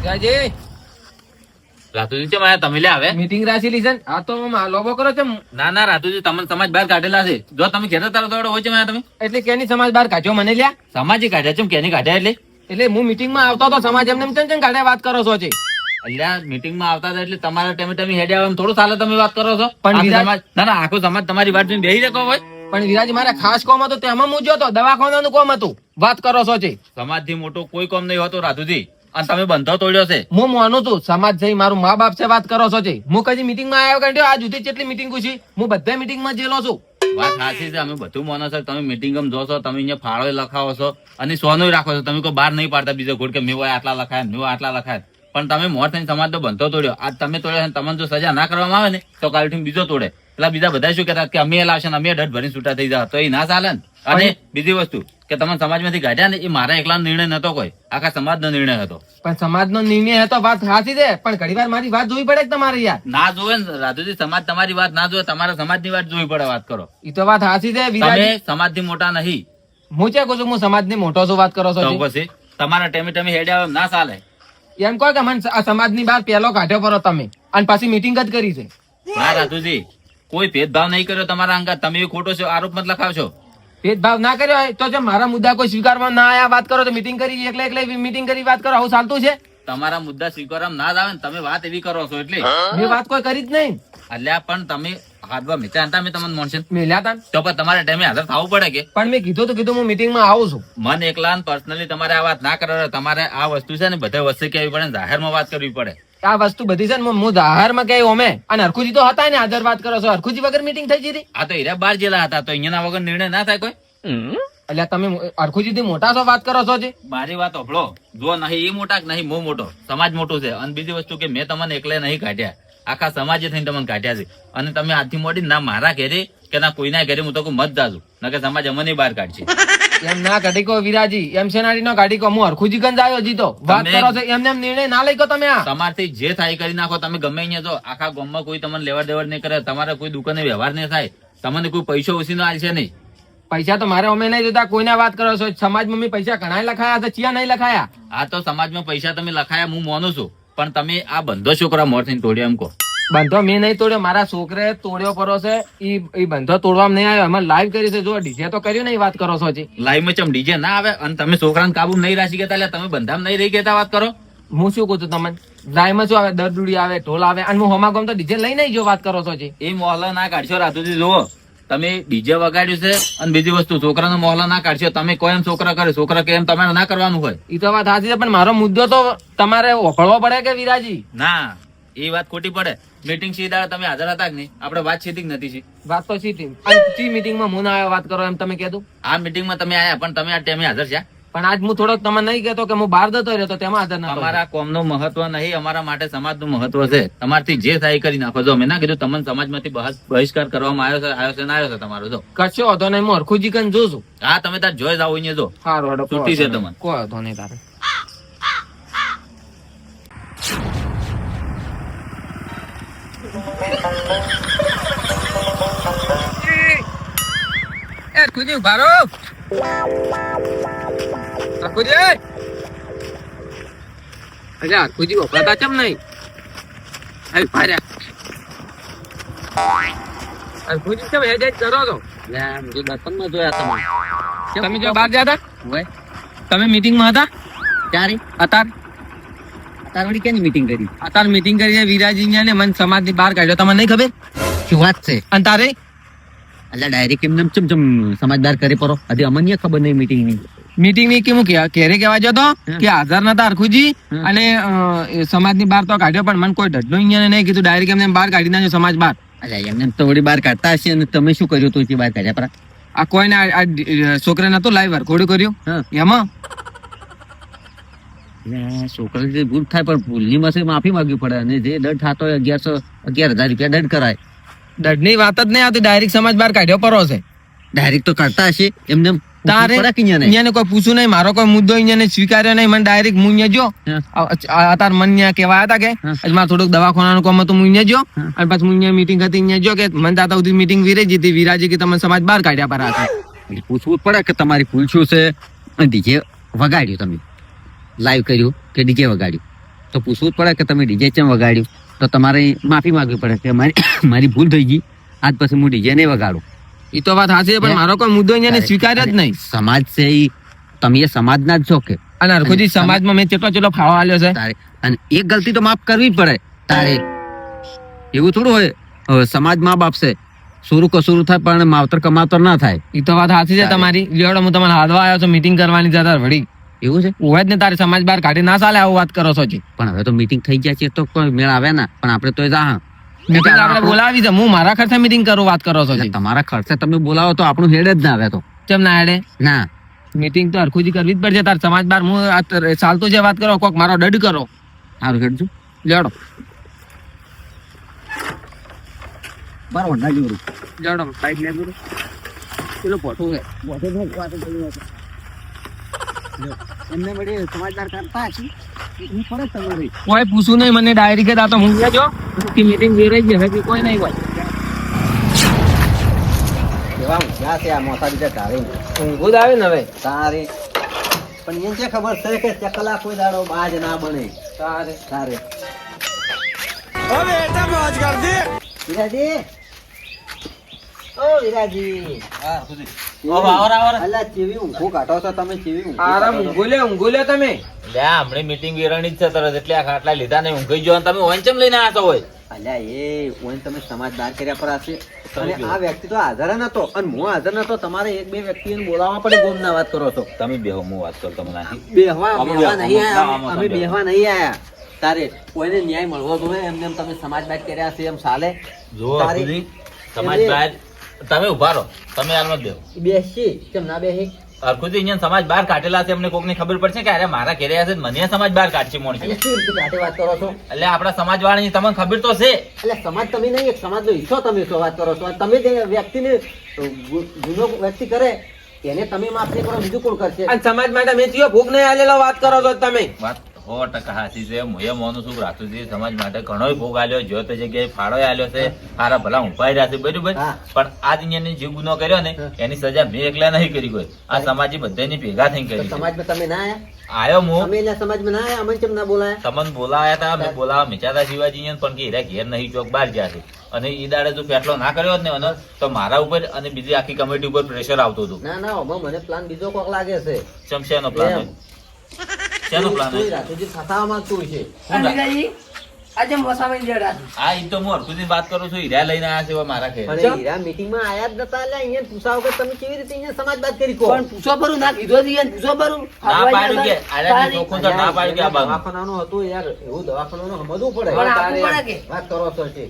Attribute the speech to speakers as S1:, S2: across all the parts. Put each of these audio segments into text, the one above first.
S1: વિરાજી
S2: રાતુજી ચમ આયા તમે લે આવે
S1: મીટિંગ રાખેલી છે આ તો લોબો કરો છે
S2: ના રાતુજી તમને સમાજ બહાર કાઢેલા છે. જો તમે ઘેર તારો દોડો હોય છે આયા તમે
S1: એટલે કેની સમાજ બહાર કાઢ્યો મને લ્યા
S2: સમાજે કાઢ્યા છે કેની કાઢ્યા
S1: એટલે હું મીટિંગ માં આવતો તો સમાજ એમને ચમ કાઢ્યા વાત કરો છો છે
S2: અલ્યા મીટિંગ માં આવતા હતા એટલે તમારા ટાઈમે તમે હેડે આવે થોડું ચાલે તમે વાત કરો છો
S1: પણ
S2: આખો
S1: વિરાજ-
S2: સમાજ ના આખો સમાજ તમારી વાત જોઈને બેહી રહેતો હોય.
S1: પણ વિરાજી મારે ખાસ કોમ હતું તેમાં હું જોતો દવાખાનાનું કોમ હતું વાત કરો છો છે
S2: સમાજ થી મોટો કોઈ કોમ નહીં હોતો રાતુજી અને તમે બંધો તોડ્યો છે.
S1: હું માનું છું સમાજ જઈ મારું મા બાપ છે વાત કરો છો છે હું કદી મીટિંગ માં આવ્યો કાઢ્યો આજ સુધી કેટલી મીટિંગ પૂછી હું બધા મીટિંગ માં જેલો છું
S2: વાત સાચી છે અમે બધું માનો છો તમે મીટિંગ જો છો તમે અહીંયા ફાળો લખાવો છો અને સોનું રાખો છો તમે કોઈ બહાર નહીં પાડતા બીજો ગોળ કે મેં આટલા લખાયા મેં આટલા લખાયા પણ તમે મોર થઈને સમાજ તો બંધો તોડ્યો આજ તમે તોડ્યો છે તમને જો સજા ના કરવામાં આવે ને તો કાલથી બીજો તોડે એટલે બીજા બધા શું કહેતા કે અમે લાવશે ને અમે ડટ ભરીને છૂટા થઈ જાવ તો એ ના ચાલે ને. અને બીજી વસ્તુ કે તમે સમાજમાંથી કાઢ્યા ને એ મારા એકલાનો નિર્ણય નતો કોઈ આખા સમાજનો નિર્ણય હતો.
S1: પણ સમાજનો નિર્ણય હતો વાત સાચી છે પણ ઘણી વાર મારી વાત જોવી પડે કે તમારે યાર
S2: ના જોવે ને રાધુજી સમાજ તમારી વાત ના જોવે તમારા સમાજની વાત જોવી પડે. વાત કરો
S1: એ તો વાત સાચી છે
S2: તમે
S1: વિરાજી
S2: સમાજથી મોટા નહીં
S1: હું છે કહું છું હું સમાજ ની મોટો છું વાત કરો છો
S2: તો
S1: જી?
S2: પછી તમારા ટેમે હેડે આવે ના ચાલે.
S1: એમ કહો કે મને આ સમાજની બહાર પહેલો કાઢ્યો પરો તમે અને પાછી મીટિંગ જ કરી છે
S2: ના રાધુજી કોઈ ભેદભાવ નહીં કર્યો તમારા અંગત તમે એ ખોટો છો આરોપ મત લખાવશો.
S1: ભેદભાવ ના કર્યો હોય તો જો મારા મુદ્દા કોઈ સ્વીકારવા ના આયા વાત કરો તો મીટિંગ કરી એકલા મીટિંગ કરી વાત કરો આવું ચાલતું છે
S2: તમારા મુદ્દા સ્વીકારવામાં ના જ આવે ને તમે વાત એવી કરો છો એટલે
S1: મેં વાત કોઈ કરી જ નહીં
S2: અલ્યા પણ તમે હાથવા મિત્ર હતા મેં તમને મોનશે
S1: મેલ્યા તા
S2: તો પણ તમારા ટાઈમે હાજર થવું પડે કે
S1: પણ મેં કીધું હું મીટિંગ માં આવું છું
S2: મન એકલા પર્સનલી તમારે આ વાત ના કરો. તમારે આ વસ્તુ છે ને બધા વસ્તુ કહેવી પડે ને જાહેરમાં વાત કરવી પડે.
S1: આ વસ્તુ બધી છે ને હું જાહેરમાં કઈ ઓમે અને હરખુજી તો હતા ને હાજર વાત કરો છો હરખુજી વગર મીટિંગ થઈ જતી
S2: આ તો હીરા બાર જેલા હતા તો અહીંયાના વગર નિર્ણય ના થાય કોઈ.
S1: એટલે તમે હરખુજી થી મોટા છો વાત કરો છો જી
S2: મારી વાત ઓભળો જો નહીં એ મોટા કે નહીં હું મોટો સમાજ મોટો છે. અને બીજી વસ્તુ કે મેં તમને એકલે નહીં કાઢ્યા આખા સમાજે થઈને તમને કાઢ્યા છે. અને તમે આજથી મોડી ના મારા ઘેરે કે ના કોઈના ઘેરે હું તો કોઈ મત જાજુ ના કે સમાજ અમને બહાર કાઢશે.
S1: એમ ના કાઢી કો વિરાજી એમ સેનારી નો કાઢી કો હું હરખુજી ગંજ આવ્યો જીતો વાત
S2: તમે-
S1: કરો છો એમને એમ નિર્ણય ના લઈ કો તમે આ
S2: તમારથી જે થાય કરી નાખો તમે ગમે અહીંયા જો આખા ગામમાં કોઈ તમને લેવડ દેવડ નહીં કરે તમારે કોઈ દુકાને વ્યવહાર નહીં થાય તમને કોઈ પૈસો ઓછીનો આલશે નહીં.
S1: પૈસા તો મારે અમે નહીં જોતા કોઈને વાત કરો છો સમાજમાં મેં પૈસા ઘણા લખાયા છે ચિયા નહીં લખાયા
S2: આ તો સમાજમાં પૈસા તમે લખાયા હું માનું છું પણ તમે આ બંધો છોકરા મોર થઈને તોડ્યો એમ કહો.
S1: બંધો મેં નહીં તોડ્યો મારા છોકરે તોડ્યો પરો છે ઈ બંધો તોડવામાં નહીં આવ્યો અમે લાઈવ કરી છે જો ડીજે તો કર્યું નહીં વાત કરો છો જી
S2: લાઈવમાં ચમ ડીજે ના આવે અને તમે છોકરાને કાબુ નહીં રાખી ગયા એટલે તમે બંધામાં નહીં રહી ગયા વાત કરો.
S1: હું શું કહું છું તમને લાઈવમાં શું આવે દરડુડી આવે ઢોલ આવે અને હું હોમા ગમ તો ડીજે લઈ નહીં જો વાત કરો છો જી
S2: એ મોહલ્લા ના કાઢશો રાતુજી જુઓ તમે ડીજે વગાડ્યું છે અને બીજી વસ્તુ છોકરાનો મોહલ્લા ના કાઢશો તમે કોઈ એમ છોકરા કરે છોકરા કે એમ તમારે ના કરવાનું હોય.
S1: ઈ તો વાત સાચી છે પણ મારો મુદ્દો તો તમારે વફળવો પડે કે વિરાજી
S2: ના એ વાત ખોટી પડે. મીટિંગ સીધા તમે હાજર હતા કે નહીં આપણે વાત સીધી જ નથી.
S1: વાત તો સીધી મીટિંગમાં હું ના આવ્યો વાત કરો એમ તમે કીધું
S2: આ મીટિંગમાં તમે આયા પણ તમે આ ટાઈમે હાજર છે.
S1: પણ આજ હું થોડોક તમને નહીં કહેતો કે હું બહાર જતો રહ્યો તો તેમાં હાજર ના
S2: અમારા કોમનું મહત્વ નહીં અમારા માટે સમાજનું મહત્વ છે. તમારથી જે થાય એ કરી નાખો. જો મેં ના કીધું તમને સમાજમાંથી બહિષ્કાર કરવામાં આવ્યો છે તમારો જો
S1: કશો હતો નહીં હું હરખુજી કન જોઉં છું
S2: હા તમે તાર જોઈ જાઓ અહીંયા જો
S1: સારું
S2: છૂટી છે તમને.
S1: કોઈ હતો નહીં તારે હરખુજી ઉભા રહો હરખુજી અરે હરખુજી ઉભા ચમ નહીં આવી ભાર્યા હરખુજી ચમ હેડ કરો છો
S2: દર્શનમાં જોયા
S1: તમે જો બહાર ગયા હતા તમે મીટિંગમાં હતા
S2: ક્યારે
S1: અત્યારે
S2: વળી કેની મીટિંગ કરી
S1: અત્યારે મીટિંગ કરી છે વિરાજી ને મને સમાજ ની બહાર કાઢ્યો તમને નહીં ખબર
S2: શું વાત છે
S1: અને તારે
S2: એટલે ડાયરેક્ટ એમને ચમ સમાજદાર કરે પરો હજી અમને ખબર નહીં મીટિંગ ની
S1: મીટિંગ ની કેવું કેરે કહેવા જતો કે હાજર નતા હરખુજી અને સમાજ ની બહાર તો કાઢ્યો પણ મને કોઈ ઢડલો અહીંયા નહીં કીધું ડાયરેક્ટ એમને બહાર કાઢી નાખ્યો સમાજ બહાર
S2: એટલે એમને તો વળી બહાર કાઢતા હશે અને તમે શું કર્યું તું બહાર કાઢ્યા પરા
S1: આ કોઈને આ છોકરા નતો લાઈવ વરખોડું કર્યું એમાં
S2: છોકરા જે ભૂલ થાય પણ ભૂલની માસે માફી માંગવી પડે અને જે દંડ થતો હોય 11,000 રૂપિયા દંડ કરાય.
S1: દંડ ની વાત જ નહીં આવતી ડાયરેક્ટ સમાજ બહાર કાઢ્યો પરો છે
S2: ડાયરેક્ટ તો કાઢતા હશે એમને
S1: તારે અહીંયા કોઈ પૂછ્યું નહીં મારો કોઈ મુદ્દો અહીંયા સ્વીકાર્યો નહીં મને ડાયરેક્ટ હું અહીંયા જો અત્યારે મને કેવા હતા કે મારે થોડુંક દવાખાનાનું કામ હતું હું અહીંયા જો અને પછી હું અહીંયા મીટિંગ હતી અહીંયા જો કે મને દાતા સુધી મીટિંગ વિરાજી હતી વિરાજી કે તમે સમાજ બહાર કાઢ્યા પર હતા
S2: પૂછવું પડે કે તમારી ભૂલ શું છે. ડીજે વગાડ્યું તમે લાઈવ કર્યું કે ડીજે વગાડ્યું
S3: તો પૂછવું જ પડે કે તમે ડીજે ચેમ વગાડ્યું, તો તમારે માફી માંગવી પડે કે મારી ભૂલ થઈ ગઈ, આજ પછી હું ડીજે નહીં વગાડું.
S1: એ તો વાત સાચી છે, પણ મારો કોઈ મુદ્દો અહીંયા સ્વીકાર્યો જ નહીં.
S3: સમાજ છે ઈ, તમે એ સમાજના જ છો કે
S1: અને હરખુજી સમાજમાં મેં કેટલો ફાળો આલ્યો છે.
S3: તારે અને એક ગલતી તો માફ કરવી જ પડે તારે. એવું થોડું હોય સમાજ મા બાપ છે, સોરું કસૂરું થાય પણ માવતર કમાવતર ના થાય.
S1: એ તો વાત સાચી છે તમારી. લેવડો હું તમારે હાલવા આવ્યો છું મીટિંગ કરવાની જતા વળી
S3: એવું છે
S1: હોય જ ને, તારે સમાજ બહાર કાઢી ના ચાલે આવું વાત કરો છો જી.
S3: પણ હવે તો મીટિંગ થઈ જાય છે તો કોઈ મેળ આવે ના, પણ આપણે તો જા
S1: મીટિંગ આપણે બોલાવી છે, હું મારા ખર્ચે મીટિંગ કરું વાત કરો છો જી.
S3: તમારા ખર્ચે તમે બોલાવો તો આપણું હેડ જ ના આવે. તો
S1: કેમ ના હેડે?
S3: ના
S1: મીટિંગ તો હરખુજી કરવી જ પડશે. તાર સમાજ બહાર હું ચાલતો છે વાત કરો, કોક મારો દડ કરો.
S3: સારું હેડજો
S1: લેવડો
S3: બરાબર ના જોરું
S1: લેવડો બાઈક લે બોલો પેલો પોઠો છે
S3: એમને વડે સમાજદાર કરતા હશે હું ફરજ તમારી.
S1: કોઈ પૂછું નહીં મને ડાયરી કે આ તો હું જો કે મીટિંગ વેરાઈ જશે કે કોઈ નહીં હોય.
S3: કેવા ઊંઘ્યા છે આ મોટા બીજા તારે
S1: ઊંઘું જ આવે ને હવે
S3: તારે. પણ એમ છે ખબર છે કે ચકલા કોઈ દાડો બાજ ના બને.
S1: તારે
S3: તારે વિરાજી, ઓ વિરાજી, અલા ચેવી ઊંઘો કાઢો છો તમે? ચેવી ઊંઘો
S1: આરામ
S3: કાઢો છો?
S1: ઊંઘો લ્યો તમે.
S2: હમણે મીટિંગ વેરાણી જ છે તરત, એટલે આ ખાટલા લીધા નહીં, ઊંઘી ગયો. અને તમે વંચમ લઈને આવ્યા છો હોય.
S3: અલ્યા એ ઓન તમે સમાજદાર કર્યા પર હશે. અને આ વ્યક્તિ તો હાજર નતો અને હું હાજર નતો. તમારે એક બે વ્યક્તિને બોલાવવા પડે. ગોમ ના વાત કરો છો
S2: તમે બેહો, હું વાત કરું તમને અહીં.
S3: બેહવા નહીં આયા.
S2: આમાં
S3: અમે
S2: બેહો.
S3: બેહવા નહીં આયા. તારે કોઈને ન્યાય મળવો જોઈએ એમને એમ તમે સમાજદાર કર્યા છે એમ ચાલે?
S2: જુઓ
S3: તારી-
S2: હરખુજી, સમાજ બહાર તમે ઉભા રહો, તમે હાલમાં જ બેહો.
S3: બેસી કેમ ના બેસી?
S2: હરખુજી અહીંયા સમાજ બહાર કાઢેલા છે, એમને કોકને ખબર પડશે કે અરે મારા ઘેરે હશે ને મને સમાજ બહાર કાઢશે મોણસી.
S3: અને શું રીતે જાતે વાત કરો છો?
S2: એટલે આપણા સમાજ વાળાની તમને ખબર તો છે.
S3: એટલે સમાજ તમે નહીં, એક સમાજનો હિસ્સો તમે છો વાત કરો છો. અને તમે જે વ્યક્તિને ગુનો વ્યક્તિ કરે એને તમે માફ નહીં કરો, બીજું કોણ કરશે?
S1: અને સમાજ માટે મેં થયો ભૂખ નહીં આલેલો વાત કરો છો તમે.
S2: વાત 100% સાચી છે. હું એ માનું છું કે રાતુજી સમાજ માટે ઘણોય ભોગ આલ્યો, જો તે જગ્યાએ ફાળો આલ્યો છે, સારા ભલા ઊંઘાઈ રહ્યા છે, બરોબર.
S3: હા.
S2: પણ આ દુનિયાની જે ગુનો કર્યો ને એની સજા મેં એકલા નહીં કરી કોઈ, આ સમાજે બધાની ભેગા થઈને
S3: તો
S2: કરી છે.
S3: સમાજમાં તમે ના આયા?
S2: આયો હું
S3: અમે એના સમાજમાં ના આયા? અમને કેમ ના બોલાયા?
S2: તમને બોલાયા હતા, મેં બોલાવા મિચાતા શિવાજી ને, પણ કે હીરા ઘેર નહીં, ચોક બહાર ગયા છે. અને ઈ દાડે જો ફેસલો ના કર્યો હોત ને એનો, તો મારા ઉપર અને બીજી આખી કમિટી ઉપર પ્રેશર આવતું હતું.
S3: ના ના ઓમાં મને પ્લાન બીજો કોક લાગે છે.
S2: શેનો પ્લાન હોય? શેનો પ્લાન
S3: કોઈ
S2: હોય?
S3: રાતુજી ફસાવા માંગતું હશે.
S1: આજે મોસામાં જડા
S2: હા, ઈ તો હું હરખુજી વાત કરું છું, હીરા લઈને આવ્યા છે હવે મારા ઘેર.
S3: પણ એ હીરા મીટિંગમાં આયા જ નતા. એટલે અહીંયા પૂછાવ કે તમે કેવી રીતે અહીંયા સમાજ બાદ કરી કહો?
S1: પૂછો ભરું ના કીધો પૂછો ભરું
S2: ના પાડ્યું કે આરે ચોખ્ખું તો ના પાડ્યું કે આ બાજુ.
S3: દવાખાનાનું હતું યાર, એવું દવાખાનાનું સમજવું પડે.
S1: પણ આપવું પડે કે?
S3: વાત કરો છો છે.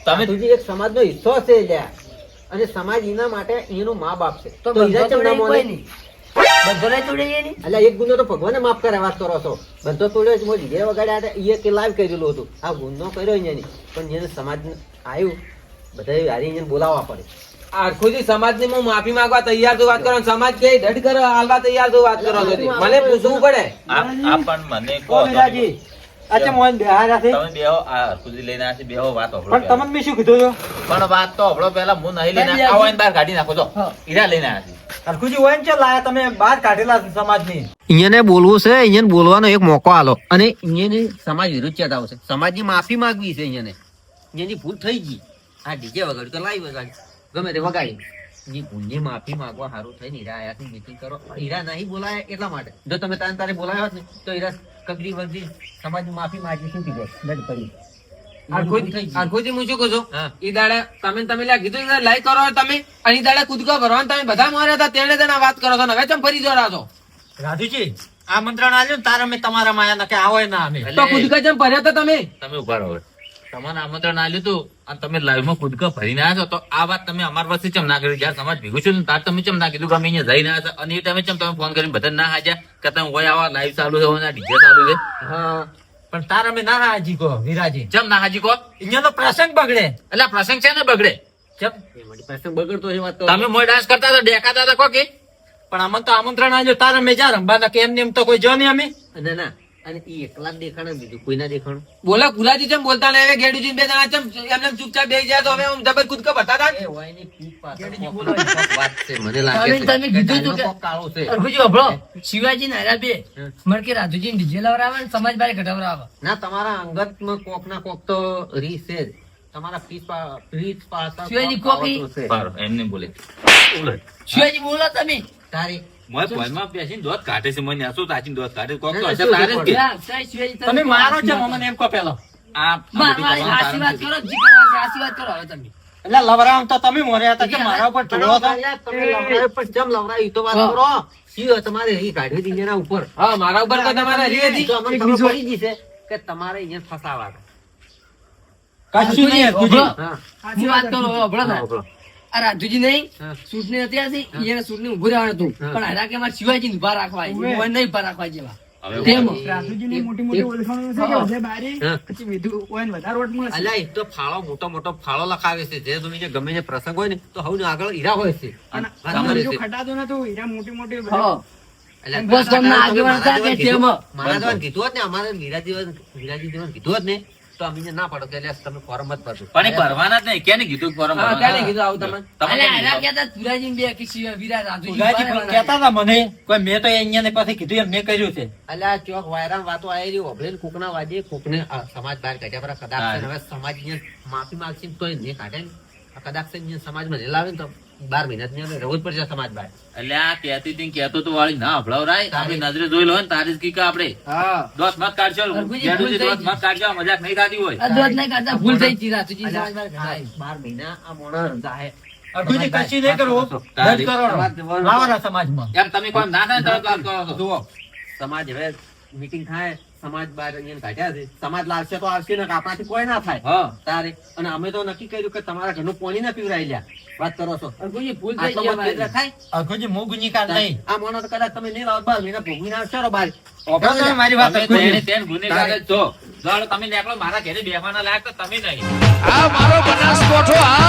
S2: તમે
S3: રાતુજી એક સમાજનો હિસ્સો છે લ્યા. અને સમાજ એના માટે એનું મા બાપ છે. તો હીરા કેમ ના મોને? અલ્યા એક ગુનો તો ભગવાને માફ કરે. વાત કરો છો બધો તોડ્યો જ. મોજી જે વગાડ્યા હતા એ કે લાઈવ કરેલું હતું. આ ગુનો કર્યો અહીંયાની, પણ જેને સમાજ આવ્યું બધા હારી અહીંયા બોલાવવા પડે.
S1: આખુજી સમાજ ની હું માફી માંગવા તૈયાર છું વાત કરો. સમાજ કે દડ કરો હાલવા તૈયાર છું વાત કરો છો. મને પૂછવું પડે.
S2: આ પણ મને કહો તમે.
S4: અચ્છા મોહન બેહારા છે
S2: તમે બેહો, આ હરખુજી લઈને આવ્યા છે, બેહો, વાત સાંભળો
S4: પણ
S2: પહેલા.
S4: તમને મેં શું કીધું છો?
S2: પણ વાત તો સાંભળો પહેલા. હું નહીં લઈને આવ્યો. આવો એને બહાર કાઢી નાખો છો. હીરા લઈને આવ્યા છે.
S4: હરખુજી હોય ને ચો લાયા તમે બહાર કાઢેલા છે સમાજની.
S3: અહીંયાને બોલવું છે, અહીંયાને બોલવાનો એક મોકો આલો. અને અહીંયાને સમાજ વિરુદ્ધ ચેતાવ છે. સમાજની માફી માંગવી છે. અહીંયાની ભૂલ થઈ ગઈ. આ ડીજે વગાડ્યું તો લાઈવ વગાડ્યું, ગમે તે વગાડી. એની ભૂલની માફી માંગવા સારું થઈને હીરા આયા મીટિંગ કરો. હીરા નહીં બોલાયા એટલા માટે. જો તમે તારે બોલાયા હોત ને તો હીરા કગરી વગરી સમાજની માફી માંગી શું કીધું દંડ કરી.
S1: આખુજી હું શું કહું છું
S3: હા.
S1: ઈ દાડે તમે લ્યા કીધું કે લાઈક કરો તમે અને ઈ દાડે કૂદકો ભરવા તમે બધા માર્યા હતા તેને તેના વાત કરો છો ને હવે ચમ ફરી જોડા છો.
S4: રાધુજી આમંત્રણ આલ્યું ને તાર અમે તમારા માયા ના કે આવો ના અમે.
S1: તો કૂદકા ચમ ભર્યા હતા તમે?
S2: તમે ઉભા રહો હવે. તમને આમંત્રણ આલ્યું હતું અને તમે લાઈવમાં કૂદકા ભરીને આવ્યા છો, તો આ વાત તમે અમારા પાસે ચમ ના કરી? જયારે સમાજ ભેગું છું ને તાર તમે ચમ ના કીધું કે અમે અહીંયા જઈને આવ્યા છે? અને એ તમે ચમ તમે ફોન કરીને બધા ના હાજ્યા કે તમે હોય આવા લાઈવ ચાલુ છે, હોય ડીજે ચાલુ છે?
S4: હા પણ તાર અમે ના હાજી કહો વિરાજી.
S2: ચમ ના હાજી કહો?
S4: અહીંયાનો પ્રસંગ બગડે.
S2: એટલે આ પ્રસંગ છે ને બગડે?
S4: ચમ
S3: પ્રસંગ બગડતો એ વાત કરો.
S2: તમે મોય ડાન્સ કરતા હતા, દેખાતા હતા, કહો કે
S4: પણ અમને તો આમંત્રણ આલ્યું તાર અમે જા રંબાના કે એમને એમ તો કોઈ જો નહીં અમે.
S3: ના ના અને ઈ એકલા જ દેખાણે, બીજું કોઈ ના દેખાણું.
S1: બોલો ગુલાજી ચમ બોલતા નહીં હવે ગેડુજી બે જણા ચમ એમને ચૂપચાપ બેસી જાય તો હવે આમ જબર કૂદકા ભરતા હતા
S3: એ હોય ની પીઠ પાછળ કોક વાત છે, મને લાગે છે
S5: તમે કીધું તું કે
S3: કોક કાળો છે.
S5: અરખુજી વાપરો શિવાજી નારા બે મર કે રાજુજી ડીજે લવરાવે ને સમાજ બારે ઘટાવરાવે
S3: ના, તમારા અંગતમાં કોક ના કોક તો રીત છે જ. તમારા પીઠ પાછળ
S5: શિવાજી
S3: કોક
S5: કોકી.
S3: કાળો તો છે.
S2: બરાબર, એમ નહીં બોલે
S5: શિવાજી બોલો તમે
S3: તારી
S2: મોય પોઈમાં બેસીને દોત કાઢે છે, મને આસુ તાચીને દોત કાઢે કોક તો
S3: ના,
S2: હશે
S3: શું
S2: તારે જ કે.
S5: ના, સાહેબ, શિવાજી
S4: તમે મારો છે મને એમ કહો પેલો
S2: આ બધું
S5: મારા
S2: કરવાનું
S5: આશીર્વાદ
S2: કારણ
S5: કરો જી કરવાનું છે, આશીર્વાદ કરો હવે તમે
S4: એટલે લવરામ તો તમે મોર્યા હતા કે મારા ઉપર ઢોળો હતો
S3: તમે લવરાય પણ ચમ લવરાય ઈ તો વાત કરો. શી તમારે અહીં કાઢી દીધી એના ઉપર
S1: હા મારા ઉપર તો તમારે હરી હતી
S3: તો અમને ખબર પડી ગઈ છે કે તમારે અહીંયા ફસાવા છે.
S4: કશું નહીં
S5: ઉભરો.
S3: હા,
S5: હું વાત કરું હવે ઉભરો
S3: હા,
S5: થાય.
S3: ઉભરો.
S5: આ રાજુજી નહીં
S3: હા.
S5: સૂટ ને નથી આવતી એને સૂટ ને ઉભું રહેવાનું હતું
S3: હા.
S5: પણ હારા કે મારે શિવાજી ઉભા રાખવા છે. હું નહીં ઉભા રાખવા જેવા
S2: હવે
S5: તેમ.
S6: રાજુજીની મોટી મોટી ઓળખાણો છે કે
S5: હા.
S6: બધે બારે
S3: હા.
S6: પછી વિધુ હોય ને વધારે વોટ મળશે.
S3: અલ્યા, એક તો ફાળો મોટો મોટો ફાળો લખાવે છે. જે તમે જે ગમે તે પ્રસંગ હોય ને તો હવે આગળ હીરા હોય છે.
S6: અને
S3: વાત
S6: આમાં
S3: કરે
S6: બીજું
S3: છે.
S6: ખટાતું નતું, હીરા મોટી મોટી
S5: હા.
S3: અલ્યા,
S5: બસ તમને આગેવાન હતા કે તેમ?
S3: મારા દેવાને કીધું હોત ને, અમારે હીરાજી દેવાને કીધું હોત ને તો અમે અહીંયા ના પાડો કે અલ્યા, તમે ફોરમ જ ભરજો.
S2: પણ એ ભરવાના જ નહીં, કેને કીધું ફોરમ
S1: હા
S2: ભરવાના?
S1: ક્યારે કીધું આવું તમે
S2: તમે
S5: અલ્યા,
S2: કેમ
S5: હારા
S2: કીધું?
S5: કહેતા પુરાજી બે કે શિવા વીરા રાજુજી
S4: ઉગાજી
S5: ઉભા
S4: પણ
S5: રહેવાના.
S4: કહેતા હતા મને કોઈ મેં તો અહીંયા ને પાછી કીધું એમ મેં કર્યું છે
S3: અલ્યા, ચોક વાયરાન વાતો આયેલી હોભળે ને કોકના વાજે કોકને આ સમાજ બહાર કાઢ્યા પર કદાચ છે ને હવે સમાજ અહીંયા માફી માંગશે ને તોય નહીં કાઢે ને. આ કદાચ છે અહીંયા સમાજમાં નહીં લાવે ને તો 12 મહિના અહીંયા રહેવું જ પડશે સમાજ બહાર.
S2: એટલે આ કહેતી હતી ને કહેતો તો વાળી ના હભળાવરાય. આપણી નજરે જોઈ લો ને તારી જ કીકા આપણે
S1: હા
S2: દોત મત કાઢશો,
S5: અરબુજી
S2: જેડુજી
S5: ભૂલ
S2: દોત
S5: થઈ
S2: મત કાઢજો, મજાક નહીં ખાધી હોય.
S5: આ દોત નહીં કાઢતા ભૂલ થઈ ગઈ રાજુજી
S3: અલ્યા,
S5: સમાજ બારે ઘટાય.
S3: 12 મહિના આ મોણા જાહે.
S4: અરખુજી કશું નહીં કરવું
S2: તારી.
S4: બંધ કરો લાવવાના સમાજમાં
S2: એમ તમે કોઈ ના થાય તરત વાત કરો છો.
S3: જુઓ, સમાજ હવે મીટિંગ થાય, સમાજ બહાર અહીંયા કાઢ્યા છે. સમાજ લાવશે તો આવશે ને આપણાથી કોઈ ના થાય
S2: હા
S3: તારે. અને અમે તો નક્કી કર્યું કે તમારા ઘરનું પાણી ના પીવરાઈ લ્યા. વાત કરો છો
S5: અરખુજી ભૂલ થઈ
S3: આટલો
S5: ગઈ
S3: મત ભેદ
S5: અમારી.
S3: રખાય?
S4: અરખુજી હું ગુનેગાર નહીં
S3: આ મોણો તો કદાચ તમે નહીં લાવો, 12 મહિના ભોગવીને આવશો રો બહાર.
S4: ઓપરો તમે મારી વાત
S2: તમે
S4: અરખુજી.
S2: તેને તેન ગુનેગાર જ છો. જો તમે નીકળો મારા ઘરે બેસવાના લાયક તો તમે નહીં.
S7: આ મારો બનાસકોઠો આ